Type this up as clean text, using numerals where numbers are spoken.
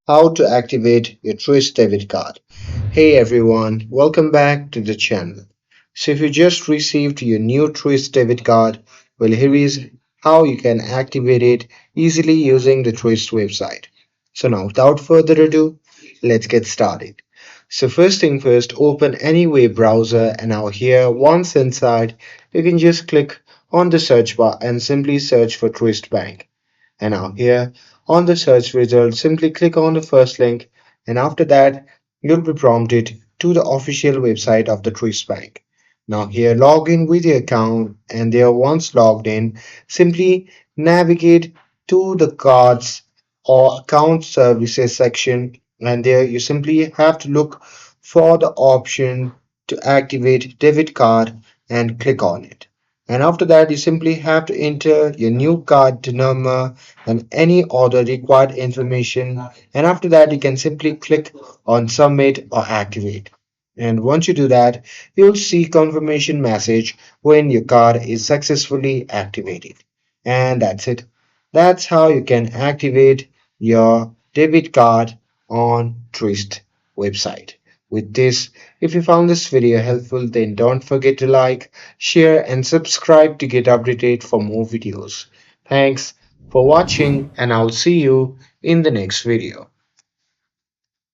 How to activate your Truist Debit Card. Hey everyone, welcome back to the channel. So if you just received your new Truist Debit Card, well here is how you can activate it easily using the Truist website. So now without further ado, let's get started. So first thing first, open any web browser and now here once inside, you can just click on the search bar and simply search for Truist Bank. And now here on the search result, simply click on the first link and after that you'll be prompted to the official website of the Truist Bank. Now here log in with your account and there once logged in, simply navigate to the cards or account services section and there you simply have to look for the option to activate debit card and click on it. And after that, you simply have to enter your new card number and any other required information. And after that, you can simply click on submit or activate. And once you do that, you'll see confirmation message when your card is successfully activated. And that's it. That's how you can activate your debit card on Twist website. With this, if you found this video helpful, then don't forget to like, share, and subscribe to get updated for more videos. Thanks for watching, and I'll see you in the next video.